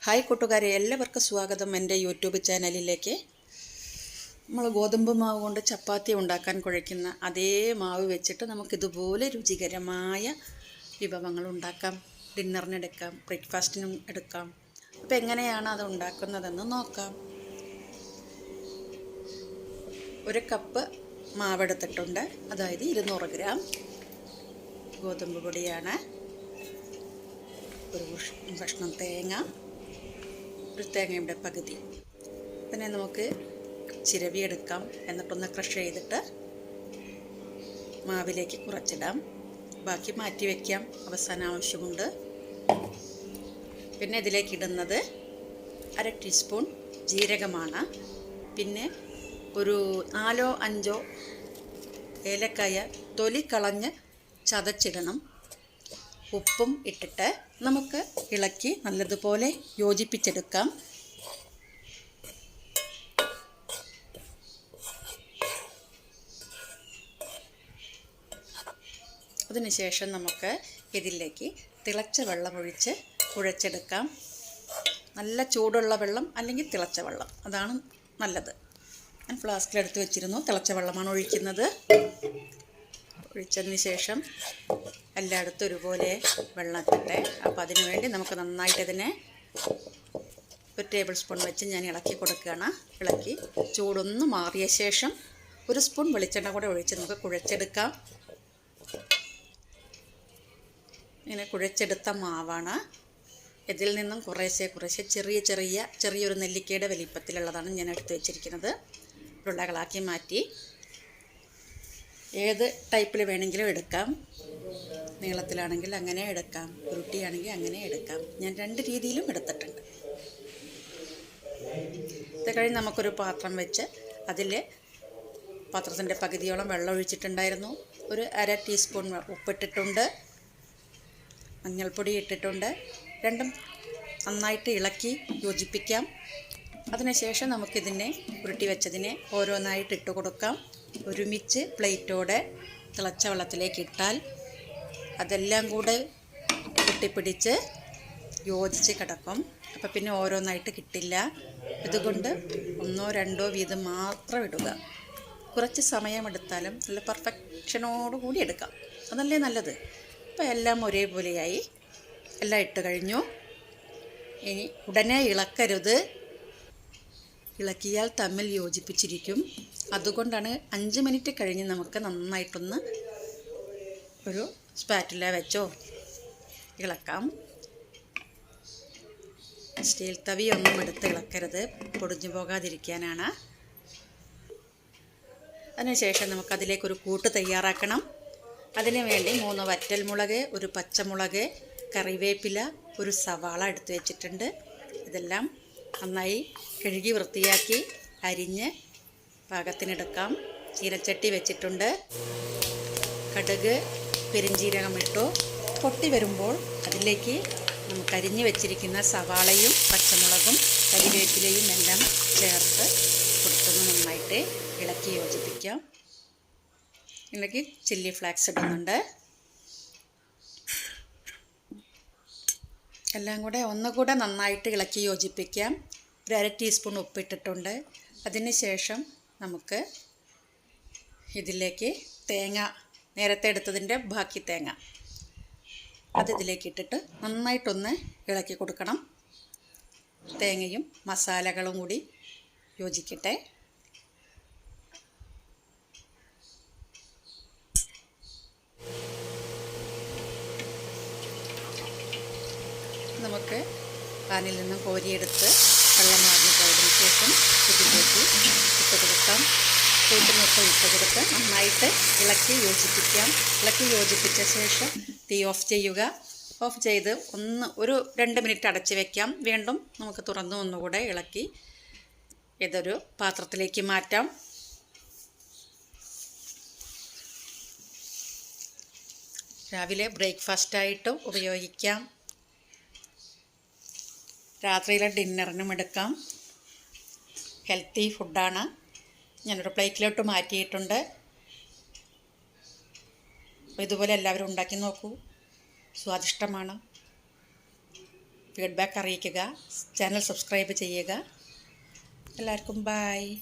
Hi കൂട്ടുകാരെ, എല്ലാവർക്കും സ്വാഗതം എൻ്റെ യൂട്യൂബ് ചാനലിലേക്ക്. നമ്മൾ ഗോതമ്പ് മാവ് കൊണ്ട് ചപ്പാത്തി ഉണ്ടാക്കാൻ കുഴയ്ക്കുന്ന അതേ മാവ് വെച്ചിട്ട് നമുക്കിതുപോലെ രുചികരമായ വിഭവങ്ങൾ ഉണ്ടാക്കാം. ഡിന്നറിനെടുക്കാം, ബ്രേക്ക്ഫാസ്റ്റിനും എടുക്കാം. അപ്പോൾ എങ്ങനെയാണ് അത് ഉണ്ടാക്കുന്നതെന്ന് നോക്കാം. ഒരു കപ്പ് മാവെടുത്തിട്ടുണ്ട്, അതായത് 200 ഗ്രാം ഗോതമ്പ് പൊടിയാണ്. ഒരു കഷ്ണം തേങ്ങ, ഒരു തേങ്ങയുടെ പകുതി. പിന്നെ നമുക്ക് ചിരവിയെടുക്കാം, എന്നിട്ടൊന്ന് ക്രഷ് ചെയ്തിട്ട് മാവിലേക്ക് കുറച്ചിടാം. ബാക്കി മാറ്റി വയ്ക്കാം, അവസാനം ആവശ്യമുണ്ട്. പിന്നെ ഇതിലേക്ക് ഇടുന്നത് 1/2 ടീസ്പൂൺ ജീരകമാണ്. പിന്നെ ഒരു 4-5 ഏലക്കായ തൊലി കളഞ്ഞ് ചതച്ചിടണം. ഉപ്പും ഇട്ടിട്ട് നമുക്ക് ഇളക്കി നല്ലതുപോലെ യോജിപ്പിച്ചെടുക്കാം. അതിനുശേഷം നമുക്ക് ഇതിലേക്ക് തിളച്ച വെള്ളം ഒഴിച്ച് കുഴച്ചെടുക്കാം. നല്ല ചൂടുള്ള വെള്ളം അല്ലെങ്കിൽ തിളച്ച വെള്ളം, അതാണ് നല്ലത്. ഞാൻ ഫ്ലാസ്കിലെടുത്ത് വെച്ചിരുന്നു, തിളച്ച വെള്ളമാണ് ഒഴിക്കുന്നത്. ഒഴിച്ചതിന് ശേഷം എല്ലായിടത്തും ഒരുപോലെ വെള്ളം എത്തട്ടെ. അപ്പോൾ അതിനു വേണ്ടി നമുക്ക് നന്നായിട്ട് ഇതിനെ ഒരു ടേബിൾ സ്പൂൺ വെച്ച് ഞാൻ ഇളക്കി കൊടുക്കുകയാണ്. ഇളക്കി ചൂടൊന്ന് മാറിയ ശേഷം 1 സ്പൂൺ വെളിച്ചെണ്ണ കൂടെ ഒഴിച്ച് നമുക്ക് കുഴച്ചെടുക്കാം. ഇങ്ങനെ കുഴച്ചെടുത്ത മാവാണ്. ഇതിൽ നിന്നും കുറേശ്ശെ ചെറിയൊരു നെല്ലിക്കയുടെ വലിപ്പത്തിലുള്ളതാണ് ഞാൻ എടുത്ത് വെച്ചിരിക്കുന്നത്. ഉരുളകളാക്കി മാറ്റി ഏത് ടൈപ്പിൽ വേണമെങ്കിലും എടുക്കാം. നീളത്തിലാണെങ്കിൽ അങ്ങനെ എടുക്കാം, ഉരുട്ടിയാണെങ്കിൽ അങ്ങനെ എടുക്കാം. ഞാൻ 2 രീതിയിലും എടുത്തിട്ടുണ്ട്. ഇത് കഴിഞ്ഞ് നമുക്കൊരു പാത്രം വെച്ച് അതിൽ പാത്രത്തിൻ്റെ പകുതിയോളം വെള്ളം ഒഴിച്ചിട്ടുണ്ടായിരുന്നു. ഒരു 1/2 ടീസ്പൂൺ ഉപ്പിട്ടിട്ടുണ്ട്, മഞ്ഞൾപ്പൊടി ഇട്ടിട്ടുണ്ട്. രണ്ടും നന്നായിട്ട് ഇളക്കി യോജിപ്പിക്കാം. അതിനുശേഷം നമുക്കിതിനെ ഉരുട്ടി വെച്ചതിനെ ഓരോന്നായിട്ട് ഇട്ട് കൊടുക്കാം. ഒരുമിച്ച് പ്ലേറ്റോടെ തിളച്ച വെള്ളത്തിലേക്ക് ഇട്ടാൽ അതെല്ലാം കൂടെ ഒട്ടിപ്പിടിച്ച് യോജിച്ച് കിടക്കും. അപ്പോൾ പിന്നെ ഓരോന്നായിട്ട് കിട്ടില്ല. ഇതുകൊണ്ട് 1-2 വീതം മാത്രം ഇടുക. കുറച്ച് സമയമെടുത്താലും നല്ല പെർഫെക്ഷനോടുകൂടി എടുക്കാം, അതല്ലേ നല്ലത്. അപ്പോൾ എല്ലാം ഒരേപോലെയായി എല്ലാം ഇട്ട് കഴിഞ്ഞു. ഇനി ഉടനെ ഇളക്കരുത്, ഇളക്കിയാൽ തമ്മിൽ യോജിപ്പിച്ചിരിക്കും. അതുകൊണ്ടാണ് 5 മിനിറ്റ് കഴിഞ്ഞ് നമുക്ക് നന്നായിട്ടൊന്ന് ഒരു സ്പാറ്റുല വെച്ചോ ഇളക്കാം. സ്റ്റീൽ തവിയൊന്നും എടുത്ത് ഇളക്കരുത്, പൊടിഞ്ഞു പോകാതിരിക്കാനാണ്. അതിനുശേഷം നമുക്കതിലേക്കൊരു കൂട്ട് തയ്യാറാക്കണം. അതിനു വേണ്ടി 3 വറ്റൽമുളക്, 1 പച്ചമുളക്, കറിവേപ്പില, 1 സവാള എടുത്ത് വെച്ചിട്ടുണ്ട്. ഇതെല്ലാം നന്നായി കഴുകി വൃത്തിയാക്കി അരിഞ്ഞ് പാകത്തിനെടുക്കാം. ചീനച്ചട്ടി വെച്ചിട്ടുണ്ട്. കടുക്, പെരിഞ്ജീരകം ഇട്ടു. പൊട്ടി വരുമ്പോൾ അതിലേക്ക് നമുക്ക് അരിഞ്ഞ് വെച്ചിരിക്കുന്ന സവാളയും പച്ചമുളകും കറിവേപ്പിലയും എല്ലാം ചേർത്ത് കൊടുത്തൊന്ന് നന്നായിട്ട് ഇളക്കി യോജിപ്പിക്കാം. ഇതിലേക്ക് ചില്ലി ഫ്ലേക്സ് ഇടുന്നുണ്ട്. എല്ലാം കൂടെ ഒന്നുകൂടെ നന്നായിട്ട് ഇളക്കി യോജിപ്പിക്കാം. ഒരു 1/2 ടീസ്പൂൺ ഉപ്പിട്ടിട്ടുണ്ട്. അതിന് ശേഷം നമുക്ക് ഇതിലേക്ക് തേങ്ങ, നേരത്തെ എടുത്തതിൻ്റെ ബാക്കി തേങ്ങ അതിലേക്ക് ഇട്ടിട്ട് നന്നായിട്ടൊന്ന് ഇളക്കി കൊടുക്കണം. തേങ്ങയും മസാലകളും കൂടി യോജിക്കട്ടെ. നമുക്ക് പാനിൽ നിന്ന് കോരിയെടുത്ത് വെള്ളം മാറിന് പോയതിന് ശേഷം ഇതിലേക്ക് ഇട്ട് കൊടുക്കാം. കൂട്ടിനൊപ്പം ഇട്ട് കൊടുത്ത് നന്നായിട്ട് ഇളക്കി യോജിപ്പിക്കാം. ഇളക്കി യോജിപ്പിച്ച ശേഷം തീ ഓഫ് ചെയ്യുക. ഓഫ് ചെയ്ത് ഒരു 2 മിനിറ്റ് അടച്ച് വയ്ക്കാം. വീണ്ടും നമുക്ക് തുറന്ന് ഒന്നുകൂടെ ഇളക്കി ഇതൊരു പാത്രത്തിലേക്ക് മാറ്റാം. രാവിലെ ബ്രേക്ക്ഫാസ്റ്റായിട്ടും ഉപയോഗിക്കാം, രാത്രിയിലെ ഡിന്നറിനും എടുക്കാം. ഹെൽത്തി ഫുഡാണ്. ഞാനൊരു പ്ലേറ്റിലോട്ട് മാറ്റിയിട്ടുണ്ട്. ഇതുപോലെ എല്ലാവരും ഉണ്ടാക്കി നോക്കൂ, സ്വാദിഷ്ടമാണ്. ഫീഡ്ബാക്ക് അറിയിക്കുക. ചാനൽ സബ്സ്ക്രൈബ് ചെയ്യുക. എല്ലാവർക്കും ബൈ.